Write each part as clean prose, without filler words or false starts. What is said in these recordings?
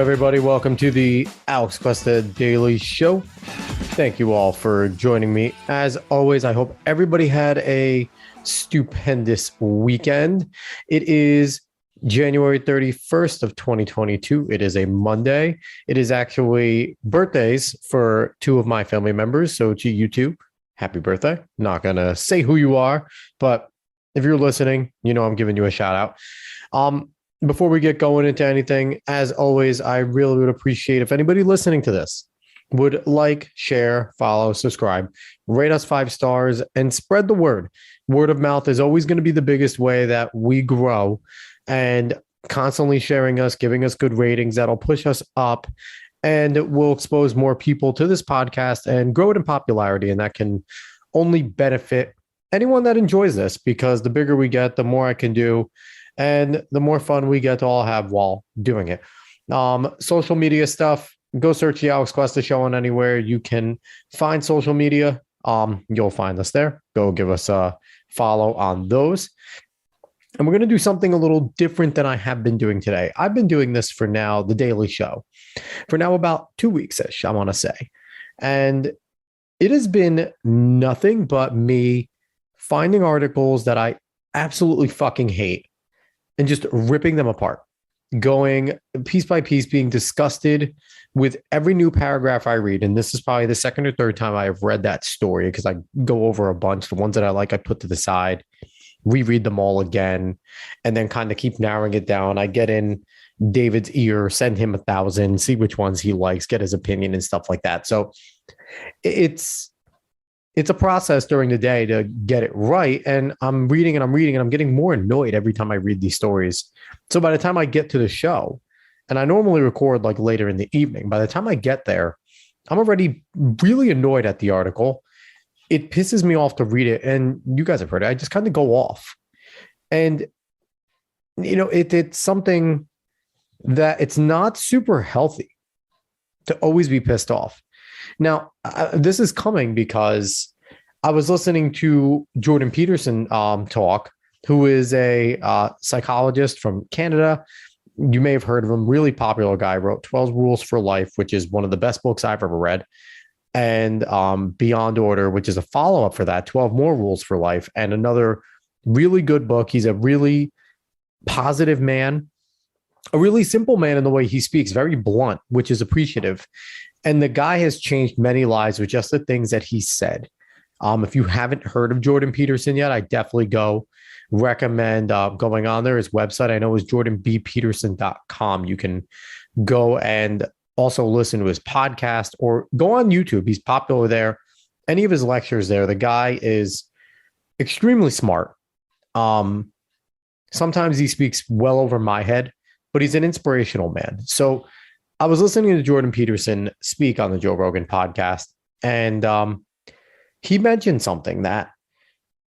everybody? Welcome to the Alex Cuesta Daily Show. Thank you all for joining me. As always, I hope everybody had a stupendous weekend. It is January 31st of 2022. It is a Monday. It is actually birthdays for two of my family members. So to you two, happy birthday. Not going to say who you are, but if you're listening, you know I'm giving you a shout out. Before we get going into anything, as always, I really would appreciate if anybody listening to this would like, share, follow, subscribe, rate us 5 stars, and spread the word. Word of mouth is always going to be the biggest way that we grow, and constantly sharing us, giving us good ratings, that'll push us up and will expose more people to this podcast and grow it in popularity. And that can only benefit anyone that enjoys this, because the bigger we get, the more I can do and the more fun we get to all have while doing it. Social media stuff, go search the Alex Cuesta Show on anywhere you can find social media. You'll find us there. Go give us a follow on those. And we're going to do something a little different than I have been doing today. I've been doing this for now, the Daily Show, for now about 2 weeks-ish, I want to say. And it has been nothing but me finding articles that I absolutely fucking hate and just ripping them apart, going piece by piece, being disgusted with every new paragraph I read. And this is probably the second or third time I've read that story, because I go over a bunch. The ones that I like, I put to the side, reread them all again, and then kind of keep narrowing it down. I get in David's ear, send him 1,000, see which ones he likes, get his opinion and stuff like that. So it's a process during the day to get it right. And I'm reading and I'm getting more annoyed every time I read these stories. So by the time I get to the show, and I normally record like later in the evening, by the time I get there, I'm already really annoyed at the article. It pisses me off to read it. And you guys have heard it. I just kind of go off. And, you know, it's something that it's not super healthy to always be pissed off. Now, this is coming because I was listening to Jordan Peterson talk, who is a psychologist from Canada. You may have heard of him. Really popular guy. Wrote 12 Rules for Life, which is one of the best books I've ever read. And Beyond Order, which is a follow-up for that, 12 More Rules for Life, and another really good book. He's a really positive man, a really simple man in the way he speaks, very blunt, which is appreciative. And the guy has changed many lives with just the things that he said. If you haven't heard of Jordan Peterson yet, I definitely recommend going on there. His website, I know, is jordanbpeterson.com. You can go and also listen to his podcast or go on YouTube. He's popular there. Any of his lectures there. The guy is extremely smart. Sometimes he speaks well over my head, but he's an inspirational man. So I was listening to Jordan Peterson speak on the Joe Rogan podcast, and he mentioned something that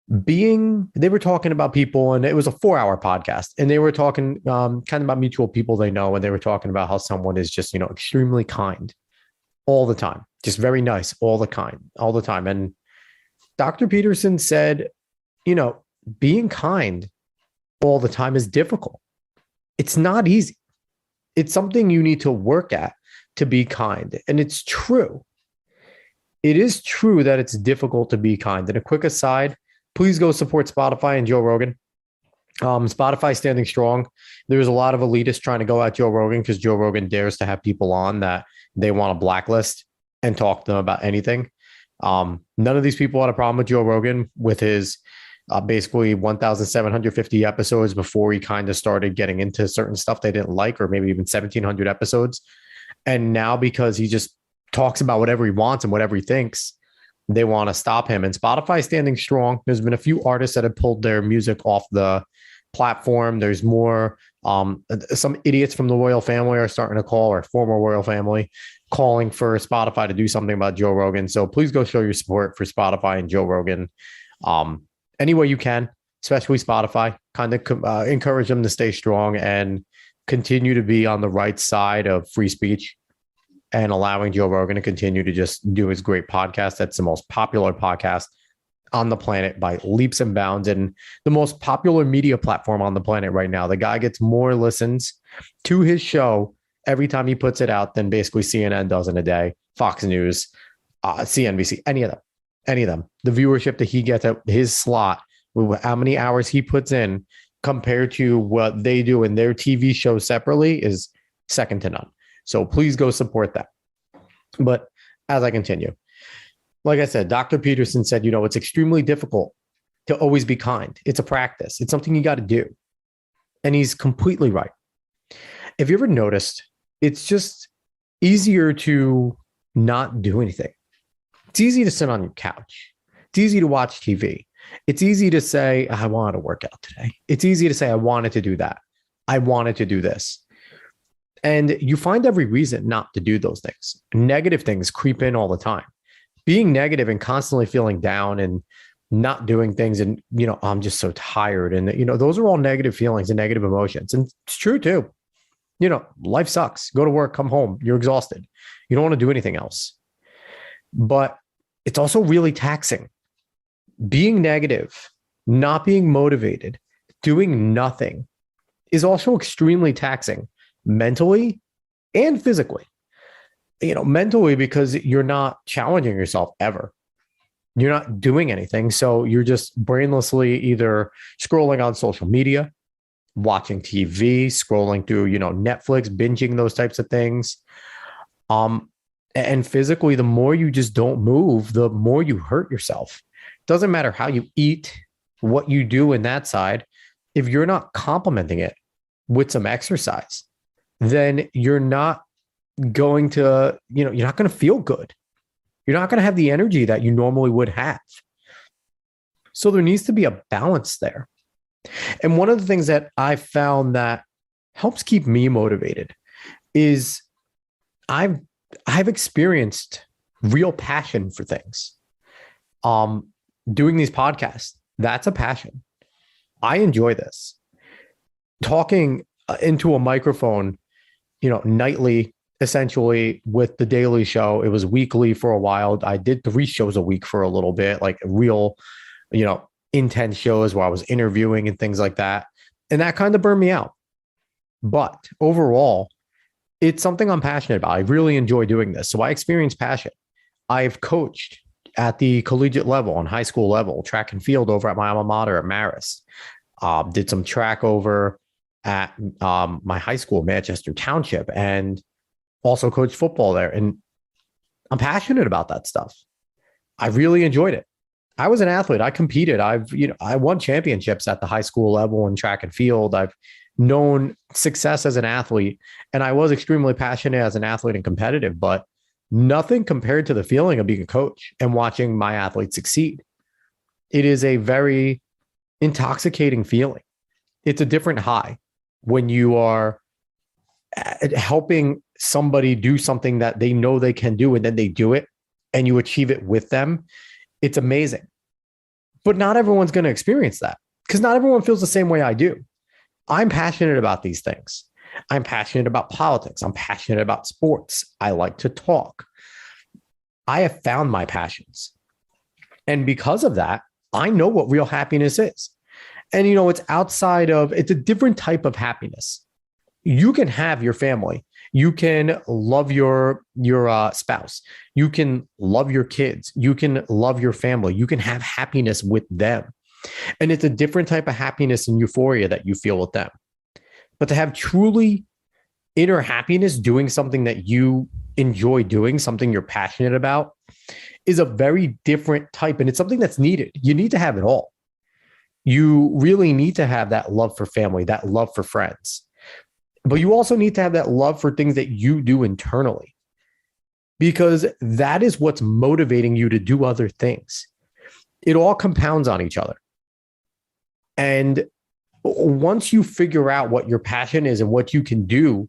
they were talking about people, and it was a 4-hour podcast, and they were talking kind of about mutual people they know, and they were talking about how someone is just, you know, extremely kind all the time, just very nice all the time. And Dr. Peterson said, you know, being kind all the time is difficult. It's not easy. It's something you need to work at to be kind. And it's true. It is true that it's difficult to be kind. And a quick aside, please go support Spotify and Joe Rogan. Spotify standing strong. There's a lot of elitists trying to go at Joe Rogan because Joe Rogan dares to have people on that they want to blacklist and talk to them about anything. None of these people had a problem with Joe Rogan with his basically 1,750 episodes before he kind of started getting into certain stuff they didn't like, or maybe even 1,700 episodes. And now, because he just talks about whatever he wants and whatever he thinks, they want to stop him. And Spotify is standing strong. There's been a few artists that have pulled their music off the platform. There's more. Some idiots from the royal family are starting to call, or former royal family, calling for Spotify to do something about Joe Rogan. So please go show your support for Spotify and Joe Rogan. Any way you can, especially Spotify, kind of encourage them to stay strong and continue to be on the right side of free speech, and allowing Joe Rogan to continue to just do his great podcast. That's the most popular podcast on the planet by leaps and bounds, and the most popular media platform on the planet right now. The guy gets more listens to his show every time he puts it out than basically CNN does in a day, Fox News, CNBC, any of them. The viewership that he gets at his slot, with how many hours he puts in compared to what they do in their TV show separately, is second to none. So please go support that. But as I continue, like I said, Dr. Peterson said, it's extremely difficult to always be kind. It's a practice. It's something you got to do. And he's completely right. If you ever noticed, it's just easier to not do anything. It's easy to sit on your couch. It's easy to watch TV. It's easy to say, I wanted to work out today. It's easy to say, I wanted to do that. I wanted to do this. And you find every reason not to do those things. Negative things creep in all the time. Being negative and constantly feeling down and not doing things and, I'm just so tired. And, those are all negative feelings and negative emotions. And it's true too. Life sucks. Go to work, come home. You're exhausted. You don't want to do anything else. But it's also really taxing. Being negative, not being motivated, doing nothing is also extremely taxing mentally and physically. Mentally, because you're not challenging yourself ever. You're not doing anything. So you're just brainlessly either scrolling on social media, watching TV, scrolling through, Netflix, binging those types of things. And physically, the more you just don't move, the more you hurt yourself. Doesn't matter how you eat, what you do in that side. If you're not complementing it with some exercise, then you're not going to, you're not going to feel good. You're not going to have the energy that you normally would have. So there needs to be a balance there. And one of the things that I found that helps keep me motivated is I've experienced real passion for things. Doing these podcasts, that's a passion. I enjoy this. Talking into a microphone, nightly, essentially with The Daily Show. It was weekly for a while. I did 3 shows a week for a little bit, like real, intense shows where I was interviewing and things like that. And that kind of burned me out. But overall, it's something I'm passionate about. I really enjoy doing this. So I experience passion. I've coached at the collegiate level and high school level, track and field over at my alma mater at Marist. Did some track over at my high school, Manchester Township, and also coached football there. And I'm passionate about that stuff. I really enjoyed it. I was an athlete. I competed. I won championships at the high school level in track and field. I've known success as an athlete, and I was extremely passionate as an athlete and competitive, but nothing compared to the feeling of being a coach and watching my athletes succeed. It is a very intoxicating feeling. It's a different high when you are helping somebody do something that they know they can do, and then they do it and you achieve it with them. It's amazing. But not everyone's going to experience that, because not everyone feels the same way I do. I'm passionate about these things. I'm passionate about politics. I'm passionate about sports. I like to talk. I have found my passions. And because of that, I know what real happiness is. And, it's a different type of happiness. You can have your family. You can love your spouse. You can love your kids. You can love your family. You can have happiness with them. And it's a different type of happiness and euphoria that you feel with them. But to have truly inner happiness doing something that you enjoy doing, something you're passionate about, is a very different type. And it's something that's needed. You need to have it all. You really need to have that love for family, that love for friends. But you also need to have that love for things that you do internally, because that is what's motivating you to do other things. It all compounds on each other. And once you figure out what your passion is and what you can do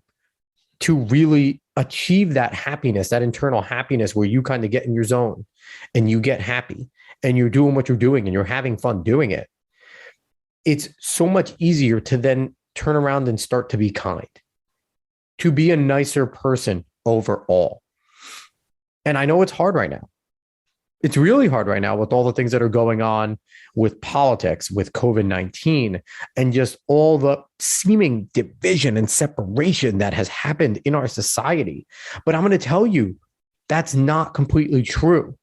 to really achieve that happiness, that internal happiness where you kind of get in your zone and you get happy and you're doing what you're doing and you're having fun doing it, it's so much easier to then turn around and start to be kind, to be a nicer person overall. And I know it's hard right now. It's really hard right now with all the things that are going on with politics, with COVID-19, and just all the seeming division and separation that has happened in our society. But I'm going to tell you, that's not completely true.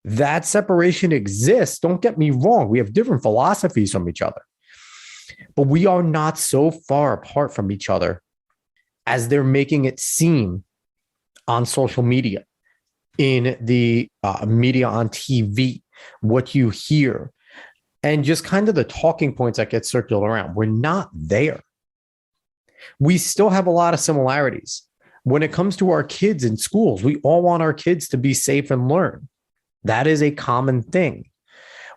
That separation exists. Don't get me wrong. We have different philosophies from each other, but we are not so far apart from each other as they're making it seem on social media, in the media on TV, what you hear, and just kind of the talking points that get circulated around. We're not there. We still have a lot of similarities. When it comes to our kids in schools, we all want our kids to be safe and learn. That is a common thing.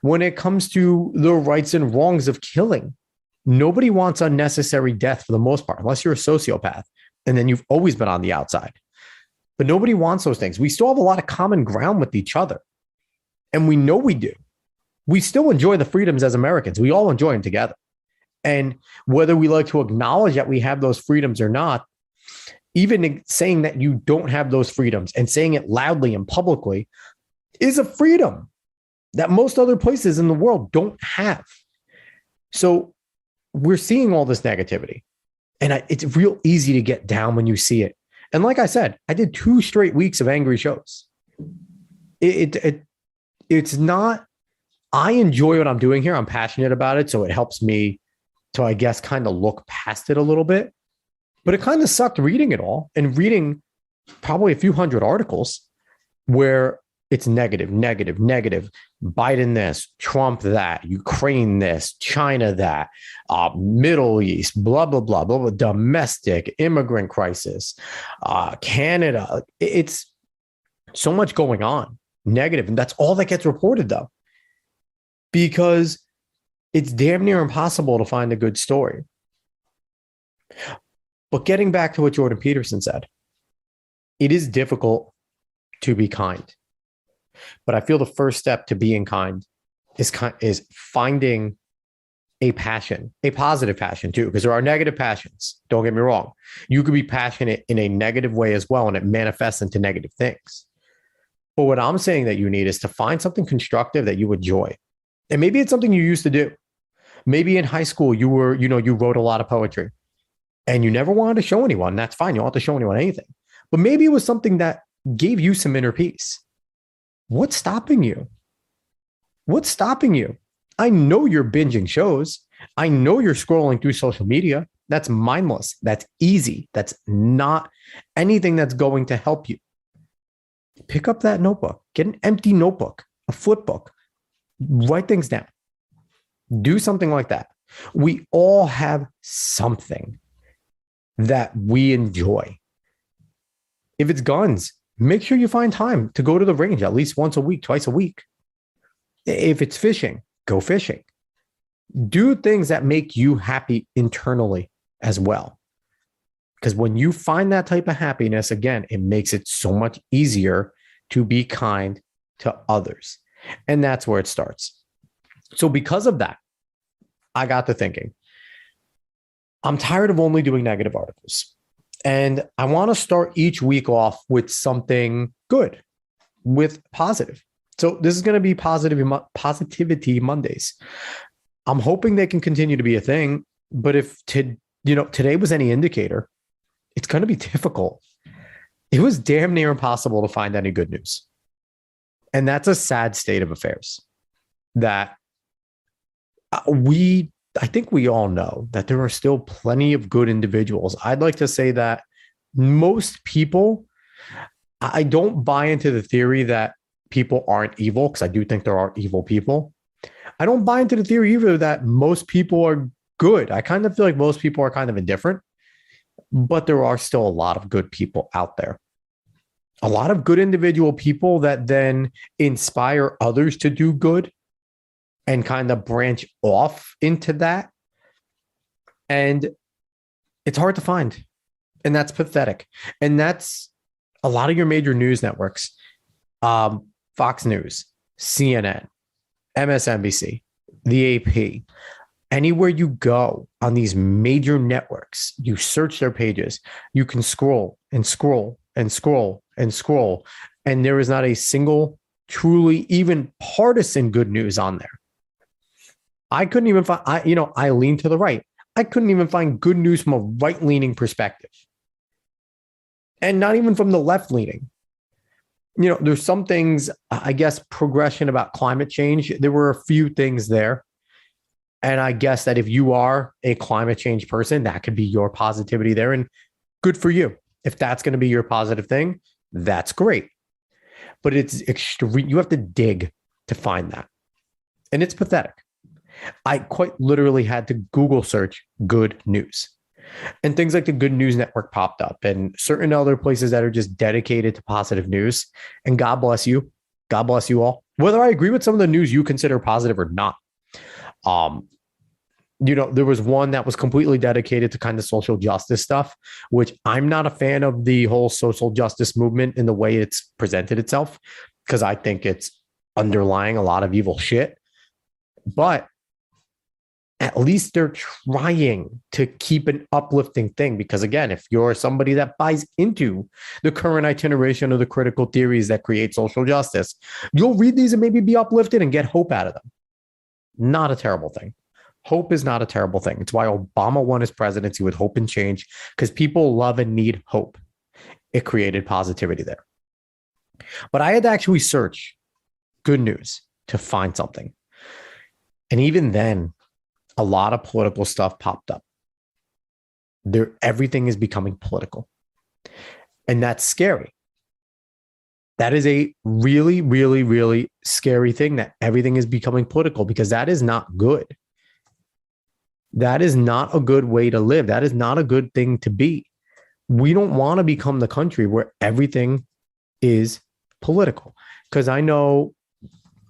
When it comes to the rights and wrongs of killing, nobody wants unnecessary death for the most part, unless you're a sociopath, and then you've always been on the outside. But nobody wants those things. We still have a lot of common ground with each other. And we know we do. We still enjoy the freedoms as Americans. We all enjoy them together. And whether we like to acknowledge that we have those freedoms or not, even saying that you don't have those freedoms and saying it loudly and publicly is a freedom that most other places in the world don't have. So we're seeing all this negativity. And it's real easy to get down when you see it. And like I said, I did 2 straight weeks of angry shows. It's not, I enjoy what I'm doing here. I'm passionate about it. So it helps me to, I guess, kind of look past it a little bit. But it kind of sucked reading it all and reading probably a few hundred articles where it's negative, negative, negative. Biden this, Trump that, Ukraine this, China that, Middle East, blah, blah, blah, blah, blah, domestic, immigrant crisis, Canada. It's so much going on, negative. And that's all that gets reported, though, because it's damn near impossible to find a good story. But getting back to what Jordan Peterson said, it is difficult to be kind. But I feel the first step to being kind is finding a passion, a positive passion too, because there are negative passions. Don't get me wrong. You could be passionate in a negative way as well, and it manifests into negative things. But what I'm saying that you need is to find something constructive that you enjoy. And maybe it's something you used to do. Maybe in high school, you wrote a lot of poetry and you never wanted to show anyone. That's fine. You don't have to show anyone anything. But maybe it was something that gave you some inner peace. What's stopping you? What's stopping you? I know you're binging shows. I know you're scrolling through social media. That's mindless. That's easy. That's not anything that's going to help you. Pick up that notebook. Get an empty notebook, a flip book. Write things down. Do something like that. We all have something that we enjoy. If it's guns, make sure you find time to go to the range at least once a week, twice a week. If it's fishing, go fishing. Do things that make you happy internally as well. Because when you find that type of happiness, again, it makes it so much easier to be kind to others. And that's where it starts. So because of that, I got to thinking, I'm tired of only doing negative articles. And I want to start each week off with something good, with positive. So this is going to be Positivity Mondays. I'm hoping they can continue to be a thing. But if today was any indicator, it's going to be difficult. It was damn near impossible to find any good news. And that's a sad state of affairs that I think we all know that there are still plenty of good individuals. I'd like to say that most people, I don't buy into the theory that people aren't evil, because I do think there are evil people. I don't buy into the theory either that most people are good. I kind of feel like most people are kind of indifferent, but there are still a lot of good people out there. A lot of good individual people that then inspire others to do good and kind of branch off into that. And it's hard to find. And that's pathetic. And that's a lot of your major news networks, Fox News, CNN, MSNBC, the AP, anywhere you go on these major networks, you search their pages, you can scroll and scroll and scroll and scroll. And there is not a single truly even partisan good news on there. I couldn't even find, I lean to the right. I couldn't even find good news from a right leaning perspective. And not even from the left leaning. There's some things, I guess, progression about climate change. There were a few things there. And I guess that if you are a climate change person, that could be your positivity there. And good for you. If that's going to be your positive thing, that's great. But it's extreme. You have to dig to find that. And it's pathetic. I quite literally had to Google search good news. And things like the Good News Network popped up and certain other places that are just dedicated to positive news. And God bless you. God bless you all. Whether I agree with some of the news you consider positive or not. There was one that was completely dedicated to kind of social justice stuff, which I'm not a fan of the whole social justice movement in the way it's presented itself, because I think it's underlying a lot of evil shit. But at least they're trying to keep an uplifting thing. Because again, if you're somebody that buys into the current iteration of the critical theories that create social justice, you'll read these and maybe be uplifted and get hope out of them. Not a terrible thing. Hope is not a terrible thing. It's why Obama won his presidency with hope and change, because people love and need hope. It created positivity there. But I had to actually search good news to find something. And even then, a lot of political stuff popped up. Everything is becoming political. And that's scary. That is a really, really, really scary thing, that everything is becoming political, because that is not good. That is not a good way to live. That is not a good thing to be. We don't want to become the country where everything is political. Because I know,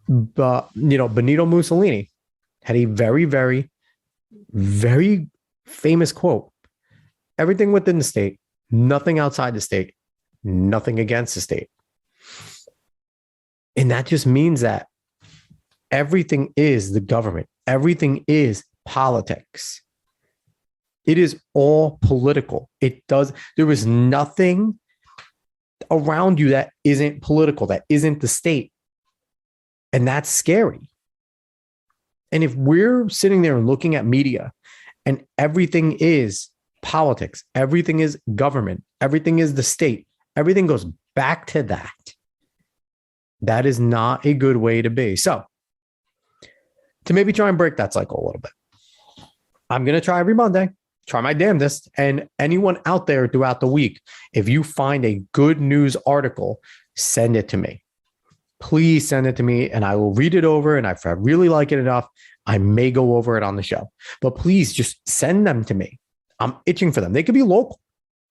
Benito Mussolini had a very, very, very famous quote: everything within the state, nothing outside the state, nothing against the state. And that just means that everything is the government. Everything is politics. It is all political. There is nothing around you that isn't political, that isn't the state. And that's scary. And if we're sitting there and looking at media and everything is politics, everything is government, everything is the state, everything goes back to that, that is not a good way to be. So to maybe try and break that cycle a little bit, I'm going to try every Monday, try my damnedest. And anyone out there throughout the week, if you find a good news article, send it to me. Please send it to me and I will read it over. And if I really like it enough, I may go over it on the show. But please just send them to me. I'm itching for them. They could be local.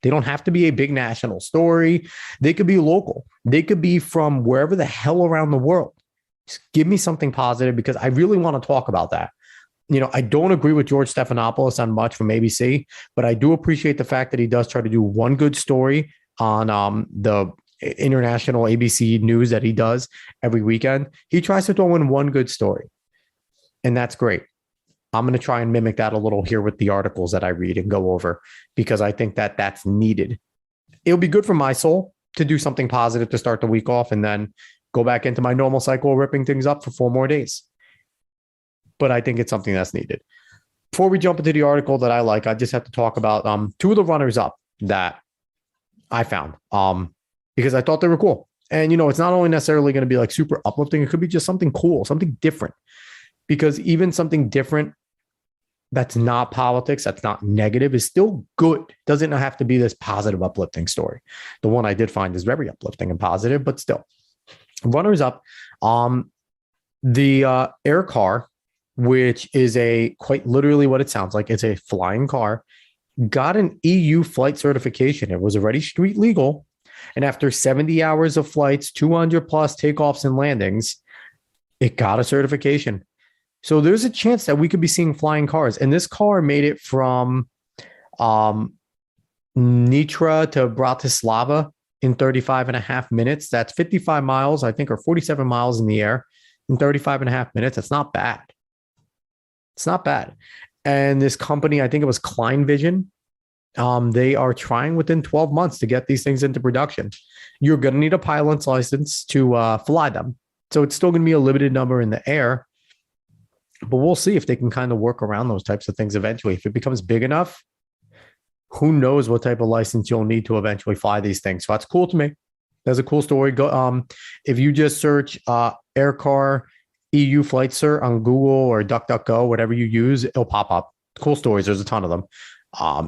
They don't have to be a big national story. They could be local. They could be from wherever the hell around the world. Just give me something positive, because I really want to talk about that. I don't agree with George Stephanopoulos on much from ABC, but I do appreciate the fact that he does try to do one good story on the international ABC news that he does every weekend. He tries to throw in one good story, and that's great. I'm going to try and mimic that a little here with the articles that I read and go over, because I think that that's needed. It'll be good for my soul to do something positive to start the week off and then go back into my normal cycle of ripping things up for 4 more days. But I think it's something that's needed. Before we jump into the article that I like, I just have to talk about 2 of the runners up that I found because I thought they were cool. And, it's not only necessarily going to be like super uplifting. It could be just something cool, something different, because even something different that's not politics, that's not negative, is still good. Doesn't have to be this positive, uplifting story. The one I did find is very uplifting and positive, but still. Runners up, the Air Car, which is quite literally what it sounds like. It's a flying car, got an EU flight certification. It was already street legal. And after 70 hours of flights, 200 plus takeoffs and landings, it got a certification. So there's a chance that we could be seeing flying cars. And this car made it from Nitra to Bratislava in 35 and a half minutes. That's 55 miles, I think, or 47 miles in the air in 35 and a half minutes. That's not bad. It's not bad. And this company, I think it was Klein Vision, they are trying within 12 months to get these things into production. You're going to need a pilot's license to fly them. So it's still going to be a limited number in the air, but we'll see if they can kind of work around those types of things eventually. If it becomes big enough, who knows what type of license you'll need to eventually fly these things. So that's cool to me. That's a cool story. Go if you just search Aircar EU flight cert on Google or DuckDuckGo, whatever you use, it'll pop up. Cool stories. There's a ton of them.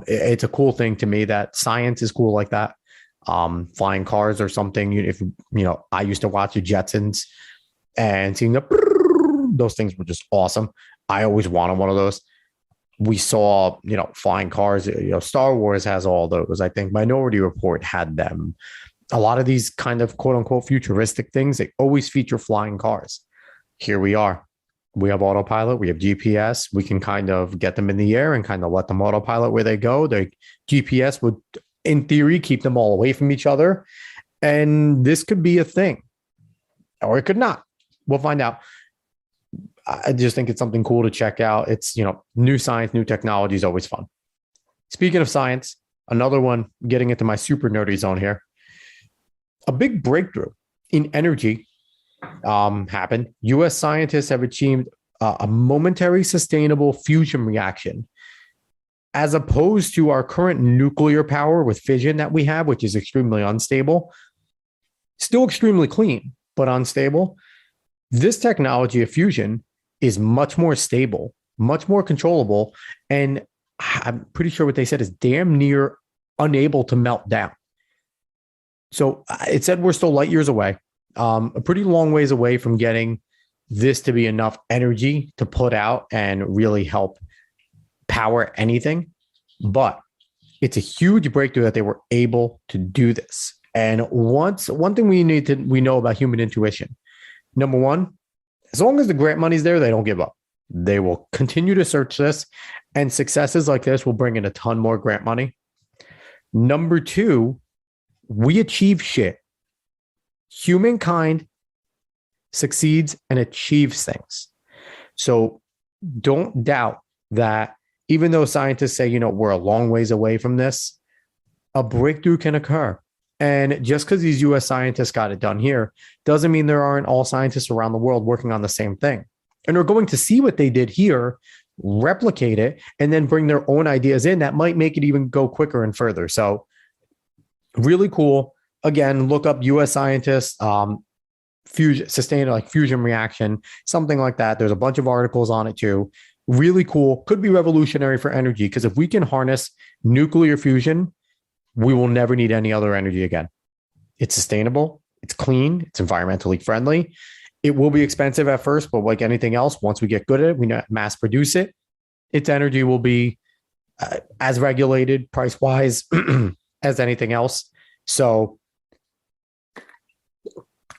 It's a cool thing to me that science is cool like that. Flying cars or something. If I used to watch the Jetsons and seeing those things were just awesome. I always wanted one of those. We saw, flying cars. Star Wars has all those. I think Minority Report had them. A lot of these kind of quote unquote futuristic things, they always feature flying cars. Here we are. We have autopilot. We have GPS. We can kind of get them in the air and kind of let them autopilot where they go. The GPS would, in theory, keep them all away from each other. And this could be a thing, or it could not. We'll find out. I just think it's something cool to check out. It's, new science, new technology is always fun. Speaking of science, another one, getting into my super nerdy zone here. A big breakthrough in energy happened. U.S. scientists have achieved a momentary sustainable fusion reaction, as opposed to our current nuclear power with fission that we have, which is extremely unstable, still extremely clean, but unstable. This technology of fusion is much more stable, much more controllable, and I'm pretty sure what they said is damn near unable to melt down. So it said we're still light years away, a pretty long ways away from getting this to be enough energy to put out and really help power anything. But it's a huge breakthrough that they were able to do this. And one thing we know about human intuition. Number one, as long as the grant money's there, they don't give up. They will continue to search this, and successes like this will bring in a ton more grant money. Number two, we achieve shit. Humankind succeeds and achieves things. So don't doubt that even though scientists say, we're a long ways away from this, a breakthrough can occur. And just because these US scientists got it done here doesn't mean there aren't all scientists around the world working on the same thing. And we're going to see what they did here, replicate it, and then bring their own ideas in that might make it even go quicker and further. So really cool. Again, look up US scientists, fusion reaction, something like that. There's a bunch of articles on it too. Really cool. Could be revolutionary for energy, because if we can harness nuclear fusion, we will never need any other energy again. It's sustainable. It's clean. It's environmentally friendly. It will be expensive at first, but like anything else, once we get good at it, we mass produce it. Its energy will be as regulated price-wise as anything else. So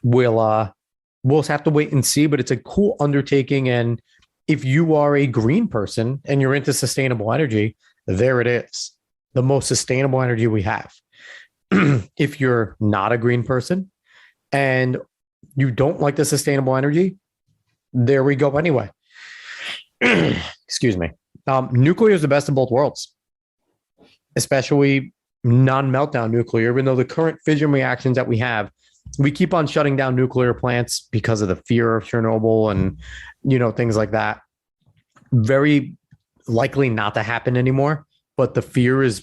we'll have to wait and see, but it's a cool undertaking. And if you are a green person and you're into sustainable energy, there it is. The most sustainable energy we have. If you're not a green person and you don't like the sustainable energy, there we go anyway. Excuse me. Nuclear is the best of both worlds, especially non-meltdown nuclear. Even though the current fission reactions that we have, we keep on shutting down nuclear plants because of the fear of Chernobyl and, things like that. Very likely not to happen anymore. But the fear is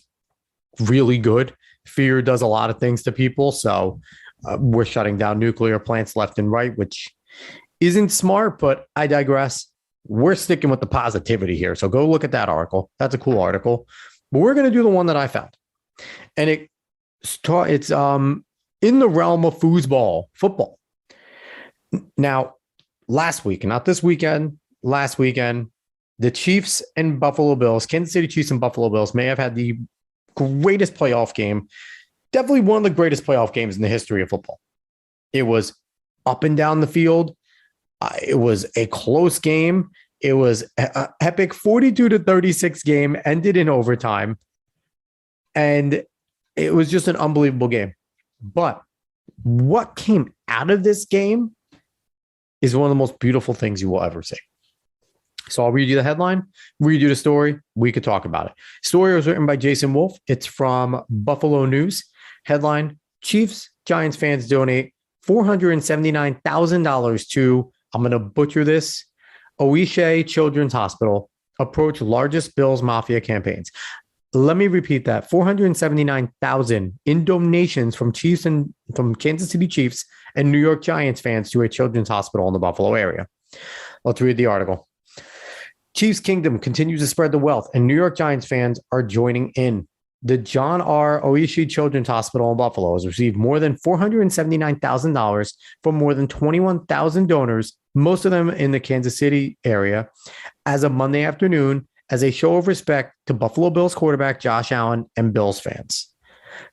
really good. Fear does a lot of things to people. So we're shutting down nuclear plants left and right, which isn't smart, but I digress. We're sticking with the positivity here. So go look at that article. That's a cool article. But we're going to do the one that I found. And it's in the realm of foosball, football. Now, last week, not this weekend, last weekend, the Chiefs and Buffalo Bills, Kansas City Chiefs and Buffalo Bills may have had the greatest playoff game, definitely one of the greatest playoff games in the history of football. It was up and down the field. It was a close game. It was an epic 42-36 game, ended in overtime. And it was just an unbelievable game. But what came out of this game is one of the most beautiful things you will ever see. So I'll read you the headline, read you the story. We could talk about it. Story was written by Jason Wolf. It's from Buffalo News. Headline: Chiefs, Giants fans donate $479,000 to, I'm going to butcher this, Oishé Children's Hospital, approach largest Bills Mafia campaigns. Let me repeat that. 479,000 in donations from Kansas City Chiefs and New York Giants fans to a children's hospital in the Buffalo area. Let's read the article. Chiefs Kingdom continues to spread the wealth, and New York Giants fans are joining in. The John R. Oishé Children's Hospital in Buffalo has received more than $479,000 from more than 21,000 donors, most of them in the Kansas City area, as of Monday afternoon, as a show of respect to Buffalo Bills quarterback Josh Allen and Bills fans.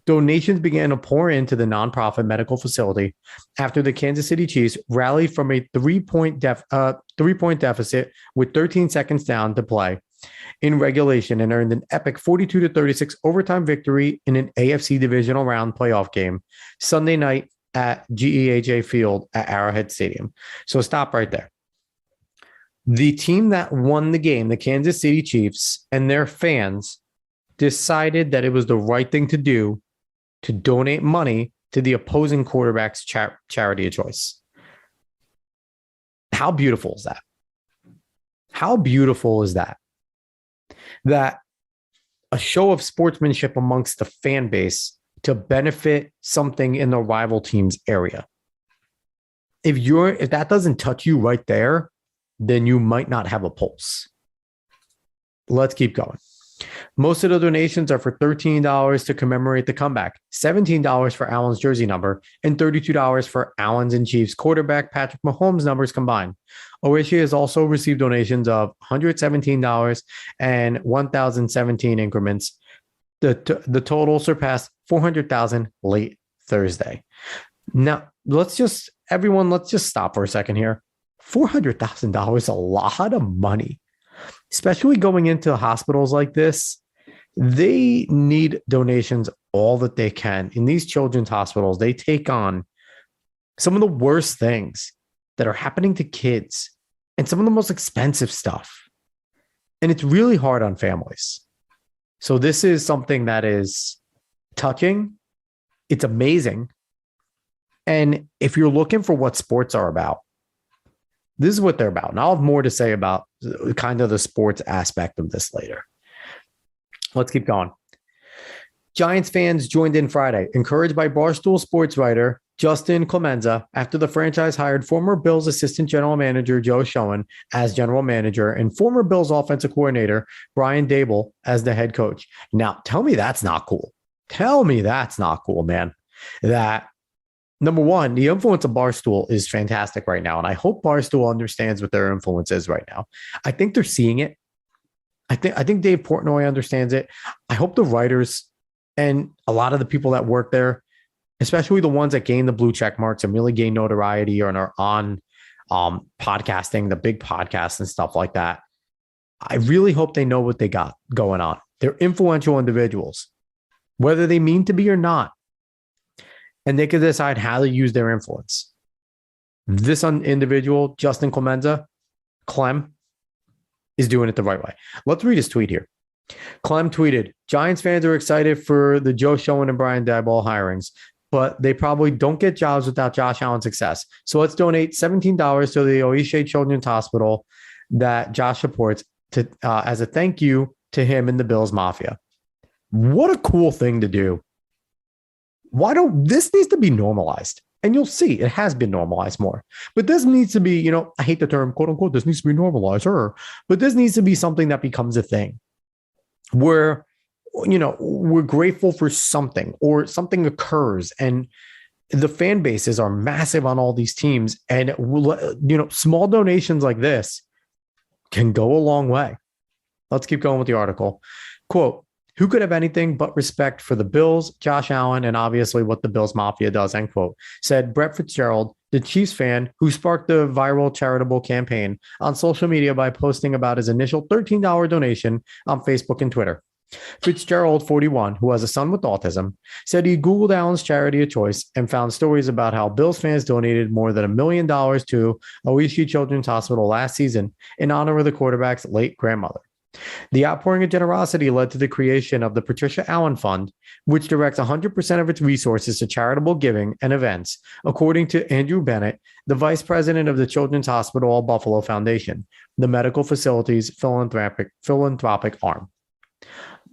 Donations began to pour into the nonprofit medical facility after the Kansas City Chiefs rallied from a three-point deficit with 13 seconds down to play in regulation and earned an epic 42-36 overtime victory in an AFC divisional round playoff game Sunday night at GEHA Field at Arrowhead Stadium. So stop right there. The team that won the game, the Kansas City Chiefs, and their fans decided that it was the right thing to do to donate money to the opposing quarterback's charity of choice. How beautiful is that? How beautiful is that? That a show of sportsmanship amongst the fan base to benefit something in the rival team's area. If that doesn't touch you right there, then you might not have a pulse. Let's keep going. Most of the donations are for $13 to commemorate the comeback, $17 for Allen's jersey number, and $32 for Allen's and Chiefs quarterback Patrick Mahomes numbers combined. Oishé has also received donations of $117 and 1,017 increments. The total surpassed $400,000 late Thursday. Now, let's just stop for a second here. $400,000 is a lot of money. Especially going into hospitals like this, they need donations all that they can. In these children's hospitals, they take on some of the worst things that are happening to kids and some of the most expensive stuff. And it's really hard on families. So this is something that is touching. It's amazing. And if you're looking for what sports are about, this is what they're about. And I'll have more to say about kind of the sports aspect of this later. Let's keep going. Giants fans joined in Friday, encouraged by Barstool sports writer Justin Clemenza after the franchise hired former Bills assistant general manager Joe Schoen as general manager and former Bills offensive coordinator Brian Daboll as the head coach. Now, tell me that's not cool. Tell me that's not cool, man. That number one, the influence of Barstool is fantastic right now. And I hope Barstool understands what their influence is right now. I think they're seeing it. I think Dave Portnoy understands it. I hope the writers and a lot of the people that work there, especially the ones that gain the blue check marks and really gain notoriety and are on podcasting, the big podcasts and stuff like that. I really hope they know what they got going on. They're influential individuals, whether they mean to be or not. And they can decide how to use their influence. This individual, Justin Clemenza, Clem, is doing it the right way. Let's read his tweet here. Clem tweeted, Giants fans are excited for the Joe Schoen and Brian Daboll hirings, but they probably don't get jobs without Josh Allen's success. So let's donate $17 to the Oishé Children's Hospital that Josh supports to as a thank you to him and the Bills Mafia. What a cool thing to do. This needs to be normalized, and you'll see it has been normalized more, but this needs to be, I hate the term quote unquote, this needs to be normalized, but this needs to be something that becomes a thing where, we're grateful for something or something occurs and the fan bases are massive on all these teams. And, small donations like this can go a long way. Let's keep going with the article. Quote, who could have anything but respect for the Bills, Josh Allen, and obviously what the Bills Mafia does, end quote, said Brett Fitzgerald, the Chiefs fan who sparked the viral charitable campaign on social media by posting about his initial $13 donation on Facebook and Twitter. Fitzgerald, 41, who has a son with autism, said he Googled Allen's charity of choice and found stories about how Bills fans donated more than $1 million to Oishé Children's Hospital last season in honor of the quarterback's late grandmother. The outpouring of generosity led to the creation of the Patricia Allen Fund, which directs 100% of its resources to charitable giving and events, according to Andrew Bennett, the vice president of the Children's Hospital of Buffalo Foundation, the medical facility's philanthropic arm.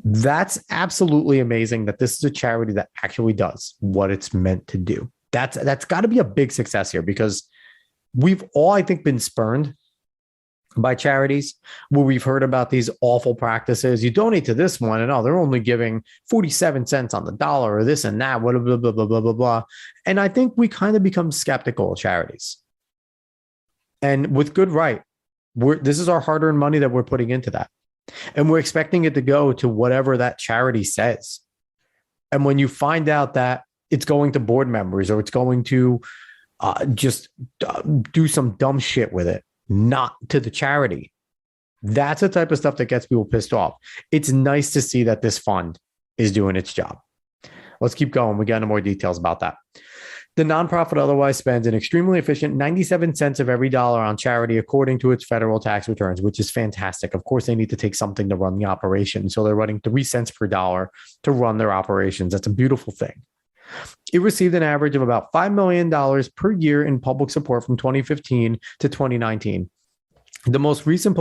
That's absolutely amazing that this is a charity that actually does what it's meant to do. That's got to be a big success here, because we've all, I think, been spurned by charities where we've heard about these awful practices. You donate to this one, and they're only giving 47 cents on the dollar, or this and that, blah, blah, blah, blah, blah, blah, blah. And I think we kind of become skeptical of charities. And with good right, this is our hard-earned money that we're putting into that. And we're expecting it to go to whatever that charity says. And when you find out that it's going to board members, or it's going to just do some dumb shit with it, not to the charity, that's the type of stuff that gets people pissed off. It's nice to see that this fund is doing its job. Let's keep going. We got into more details about that. The nonprofit otherwise spends an extremely efficient 97 cents of every dollar on charity, according to its federal tax returns, which is fantastic. Of course, they need to take something to run the operation. So they're running 3 cents per dollar to run their operations. That's a beautiful thing. It received an average of about $5 million per year in public support from 2015 to 2019. The most recent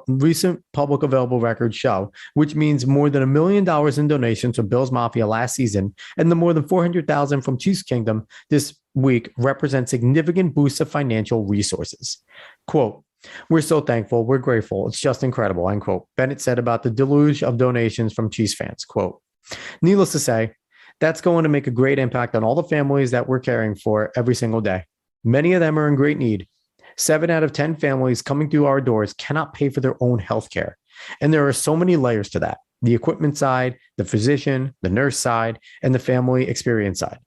recent public available records show, which means more than $1 million in donations from Bills Mafia last season, and the more than 400,000 from Chiefs Kingdom this week, represent significant boosts of financial resources. Quote, "We're so thankful. We're grateful. It's just incredible," end quote. Bennett said about the deluge of donations from Chiefs fans. Quote, "Needless to say, that's going to make a great impact on all the families that we're caring for every single day. Many of them are in great need. 7 out of 10 families coming through our doors cannot pay for their own health care. And there are so many layers to that: the equipment side, the physician, the nurse side, and the family experience side.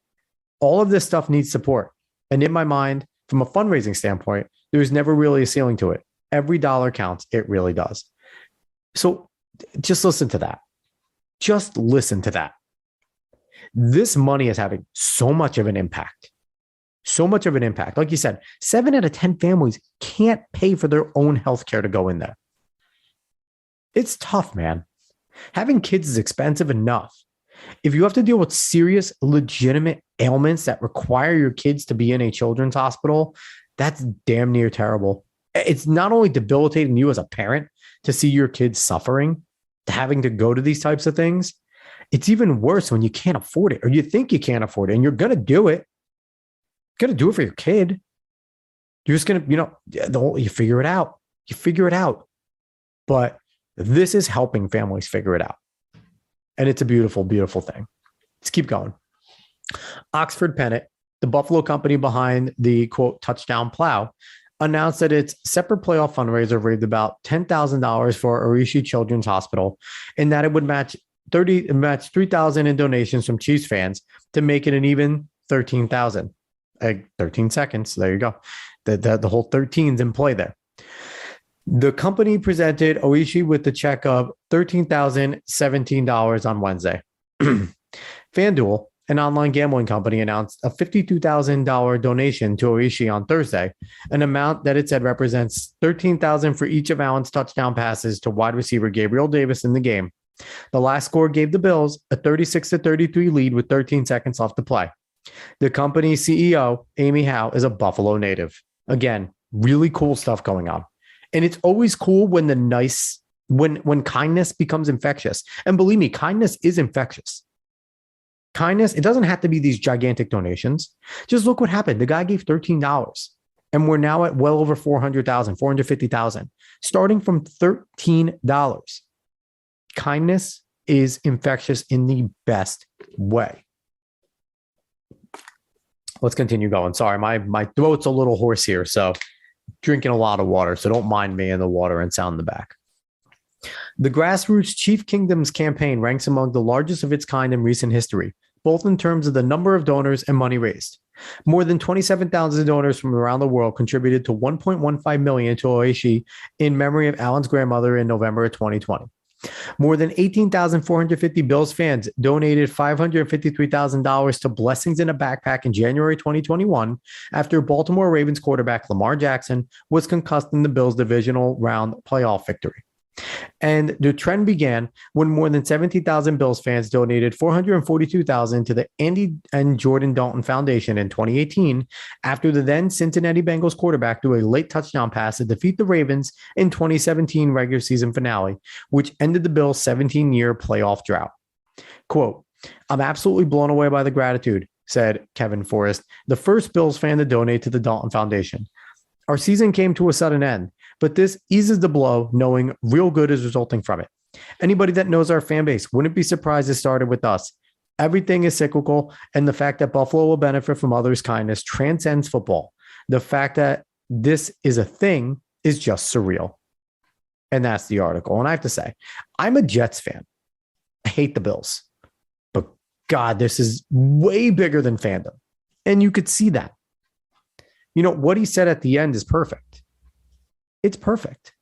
All of this stuff needs support. And in my mind, from a fundraising standpoint, there's never really a ceiling to it. Every dollar counts. It really does." So just listen to that. Just listen to that. This money is having so much of an impact. So much of an impact. Like you said, 7 out of 10 families can't pay for their own healthcare to go in there. It's tough, man. Having kids is expensive enough. If you have to deal with serious, legitimate ailments that require your kids to be in a children's hospital, that's damn near terrible. It's not only debilitating you as a parent to see your kids suffering, having to go to these types of things, it's even worse when you can't afford it, or you think you can't afford it, and you're going to do it. You're going to do it for your kid. You're just going to, you figure it out. You figure it out. But this is helping families figure it out. And it's a beautiful, beautiful thing. Let's keep going. Oxford Pennant, the Buffalo company behind the, quote, touchdown plow, announced that its separate playoff fundraiser raised about $10,000 for Oishi Children's Hospital, and that it would match 3,000 in donations from Chiefs fans to make it an even 13,000. 13 seconds. There you go. The whole 13's in play there. The company presented Oishi with the check of $13,017 on Wednesday. FanDuel, an online gambling company, announced a $52,000 donation to Oishi on Thursday, an amount that it said represents $13,000 for each of Allen's touchdown passes to wide receiver Gabriel Davis in the game. The last score gave the Bills a 36-33 lead with 13 seconds left to play. The company's CEO, Amy Howe, is a Buffalo native. Again, really cool stuff going on. And it's always cool when when kindness becomes infectious. And believe me, kindness is infectious. Kindness, it doesn't have to be these gigantic donations. Just look what happened. The guy gave $13, and we're now at well over 400,000, 450,000, starting from $13. Kindness is infectious in the best way. Let's continue going. Sorry, my throat's a little hoarse here, so drinking a lot of water, so don't mind me in the water and sound in the back. The Grassroots Chief Kingdoms campaign ranks among the largest of its kind in recent history, both in terms of the number of donors and money raised. More than 27,000 donors from around the world contributed to $1.15 million to Oishi in memory of Allen's grandmother in November of 2020. More than 18,450 Bills fans donated $553,000 to Blessings in a Backpack in January 2021 after Baltimore Ravens quarterback Lamar Jackson was concussed in the Bills' divisional round playoff victory. And the trend began when more than 17,000 Bills fans donated 442,000 to the Andy and Jordan Dalton Foundation in 2018 after the then Cincinnati Bengals quarterback threw a late touchdown pass to defeat the Ravens in 2017 regular season finale, which ended the Bills' 17-year playoff drought. Quote, "I'm absolutely blown away by the gratitude," said Kevin Forrest, the first Bills fan to donate to the Dalton Foundation. "Our season came to a sudden end, but this eases the blow knowing real good is resulting from it. Anybody that knows our fan base wouldn't be surprised it started with us. Everything is cyclical, and the fact that Buffalo will benefit from others' kindness transcends football. The fact that this is a thing is just surreal." And that's the article. And I have to say, I'm a Jets fan. I hate the Bills. But God, this is way bigger than fandom. And you could see that. You know, what he said at the end is perfect. It's perfect.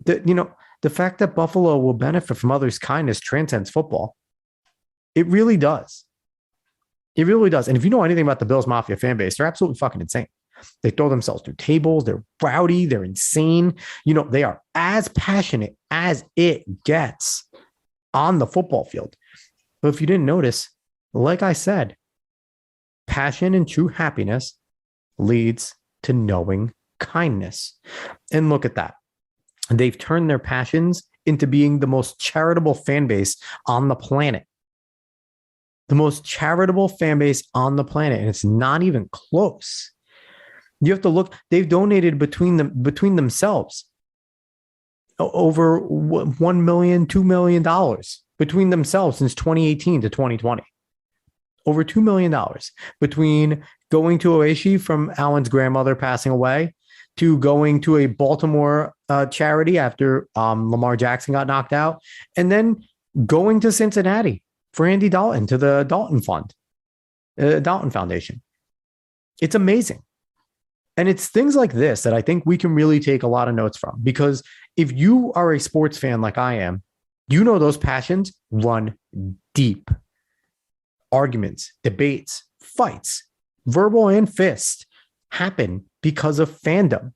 The fact that Buffalo will benefit from others' kindness transcends football. It really does. It really does. And if you know anything about the Bills Mafia fan base, they're absolutely fucking insane. They throw themselves through tables. They're rowdy. They're insane. They are as passionate as it gets on the football field. But if you didn't notice, like I said, passion and true happiness leads to knowing kindness. And look at that. They've turned their passions into being the most charitable fan base on the planet. The most charitable fan base on the planet. And it's not even close. You have to look, they've donated between themselves over $1 million, $2 million between themselves since 2018 to 2020. Over $2 million between going to Oishi from Alan's grandmother passing away to going to a Baltimore charity after Lamar Jackson got knocked out, and then going to Cincinnati for Andy Dalton to the Dalton Fund, Dalton Foundation. It's amazing. And it's things like this that I think we can really take a lot of notes from, because if you are a sports fan like I am, those passions run deep. Arguments, debates, fights, verbal and fist happen because of fandom.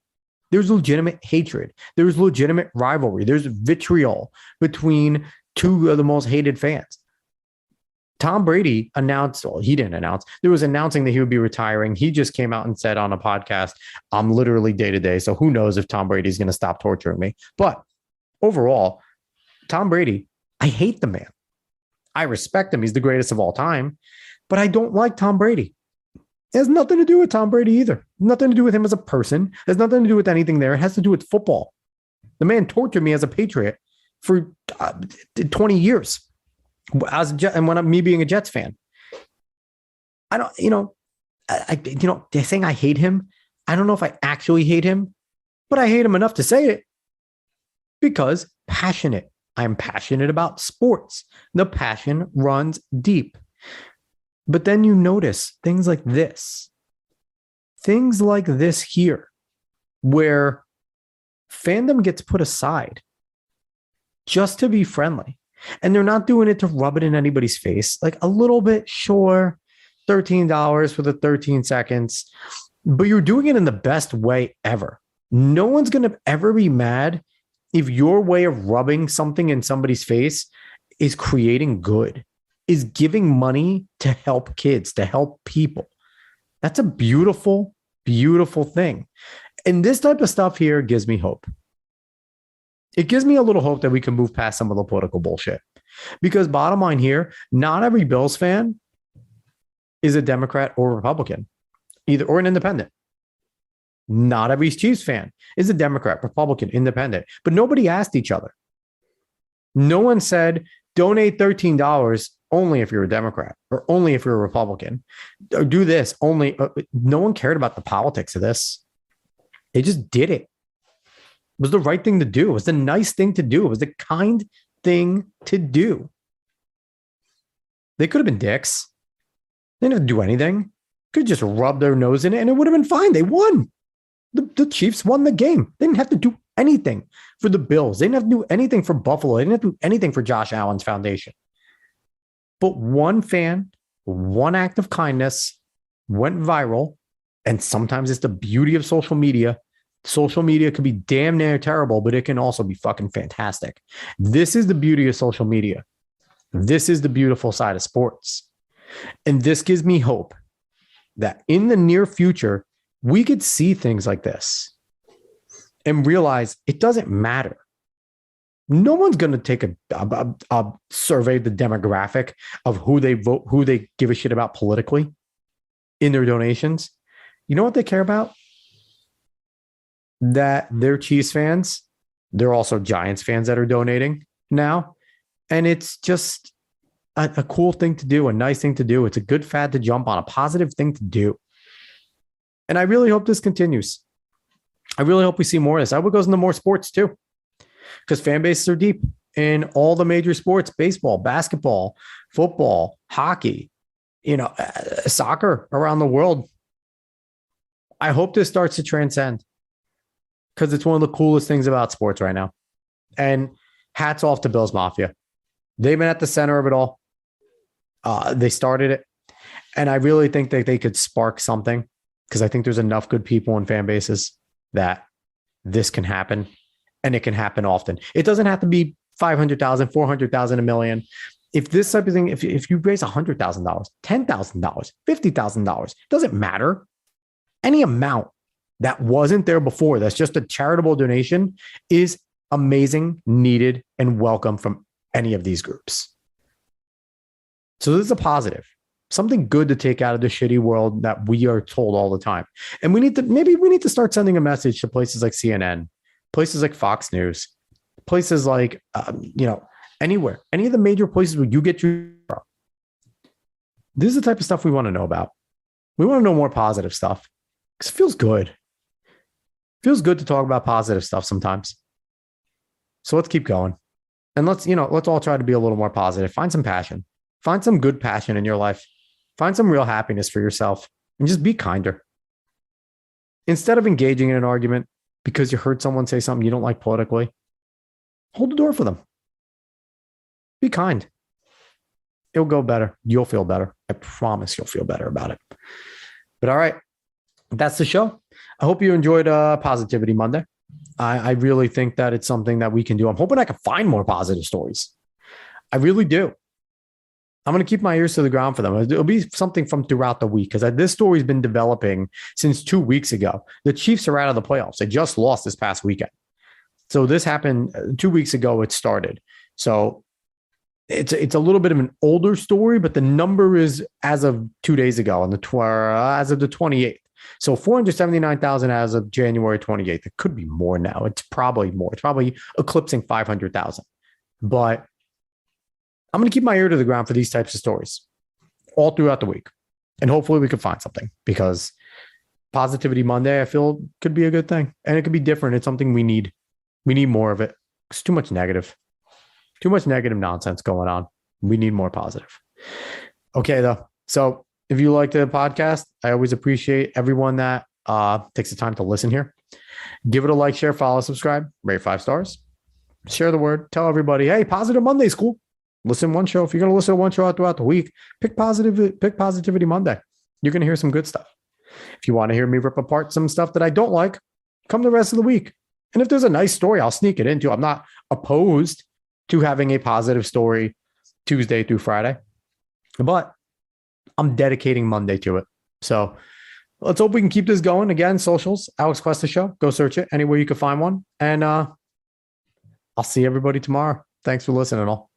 There's legitimate hatred. There's legitimate rivalry. There's vitriol between two of the most hated fans. Tom Brady announced, well, he didn't announce, there was announcing that he would be retiring. He just came out and said on a podcast, "I'm literally day to day." So who knows if Tom Brady's going to stop torturing me. But overall, Tom Brady, I hate the man. I respect him. He's the greatest of all time, but I don't like Tom Brady. It has nothing to do with Tom Brady either. Nothing to do with him as a person. It has nothing to do with anything there. It has to do with football. The man tortured me as a Patriot for 20 years. And when I'm me being a Jets fan, I don't, they're saying I hate him. I don't know if I actually hate him, but I hate him enough to say it because passionate. I'm passionate about sports. The passion runs deep. But then you notice things like this here, where fandom gets put aside just to be friendly. And they're not doing it to rub it in anybody's face. Like a little bit, sure, $13 for the 13 seconds, but you're doing it in the best way ever. No one's going to ever be mad if your way of rubbing something in somebody's face is creating good, is giving money to help kids, to help people. That's a beautiful, beautiful thing. And this type of stuff here gives me hope. It gives me a little hope that we can move past some of the political bullshit. Because bottom line here, not every Bills fan is a Democrat or Republican, either or an independent. Not every Chiefs fan is a Democrat, Republican, independent, but nobody asked each other. No one said, donate $13 only if you're a Democrat or only if you're a Republican, or do this only. No one cared about the politics of this. They just did it. It was the right thing to do. It was the nice thing to do. It was the kind thing to do. They could have been dicks. They didn't have to do anything. Could just rub their nose in it and it would have been fine. They won. The Chiefs won the game. They didn't have to do anything for the Bills. They didn't have to do anything for Buffalo. They didn't have to do anything for Josh Allen's foundation. But one fan, one act of kindness went viral. And sometimes it's the beauty of social media. Social media could be damn near terrible, but it can also be fucking fantastic. This is the beauty of social media. This is the beautiful side of sports. And this gives me hope that in the near future, we could see things like this and realize it doesn't matter. No one's going to take a survey the demographic of who they vote, who they give a shit about politically in their donations. You know what they care about? That they're Chiefs fans. They're also Giants fans that are donating now. And it's just a cool thing to do, a nice thing to do. It's a good fad to jump on, a positive thing to do. And I really hope this continues. I really hope we see more of this. I hope it goes into more sports too, because fan bases are deep in all the major sports: baseball, basketball, football, hockey, soccer around the world. I hope this starts to transcend because it's one of the coolest things about sports right now. And hats off to Bills Mafia. They've been at the center of it all. They started it. And I really think that they could spark something, because I think there's enough good people in fan bases that this can happen, and it can happen often. It doesn't have to be 500,000, 400,000, a million. If this type of thing, if you raise $100,000, $10,000, $50,000, doesn't matter. Any amount that wasn't there before, that's just a charitable donation, is amazing, needed, and welcome from any of these groups. So this is a positive, something good to take out of the shitty world that we are told all the time. And we need to start sending a message to places like CNN, places like Fox News, places like, anywhere, any of the major places where you get your from. This is the type of stuff we want to know about. We want to know more positive stuff, because it feels good. It feels good to talk about positive stuff sometimes. So let's keep going. And let's all try to be a little more positive. Find some passion. Find some good passion in your life. Find some real happiness for yourself, and just be kinder. Instead of engaging in an argument because you heard someone say something you don't like politically, hold the door for them. Be kind. It'll go better. You'll feel better. I promise you'll feel better about it. But all right, that's the show. I hope you enjoyed Positivity Monday. I really think that it's something that we can do. I'm hoping I can find more positive stories. I really do. I'm going to keep my ears to the ground for them. It'll be something from throughout the week, because this story's been developing since 2 weeks ago. The Chiefs are out of the playoffs. They just lost this past weekend. So this happened 2 weeks ago. It started. So it's a little bit of an older story, but the number is as of 2 days ago, as of the 28th. So 479,000 as of January 28th. It could be more now. It's probably more. It's probably eclipsing 500,000. But I'm going to keep my ear to the ground for these types of stories all throughout the week. And hopefully we can find something, because Positivity Monday, I feel, could be a good thing. And it could be different. It's something we need. We need more of it. It's too much negative nonsense going on. We need more positive. Okay, though. So if you like the podcast, I always appreciate everyone that takes the time to listen here. Give it a like, share, follow, subscribe, rate 5 stars, share the word, tell everybody, hey, Positive Monday's cool. Listen one show. If you're going to listen to one show throughout the week, pick Positivity Monday. You're going to hear some good stuff. If you want to hear me rip apart some stuff that I don't like, come the rest of the week. And if there's a nice story, I'll sneak it into. I'm not opposed to having a positive story Tuesday through Friday, but I'm dedicating Monday to it. So let's hope we can keep this going. Again, socials, Alex Cuesta Show. Go search it anywhere you can find one. And I'll see everybody tomorrow. Thanks for listening all.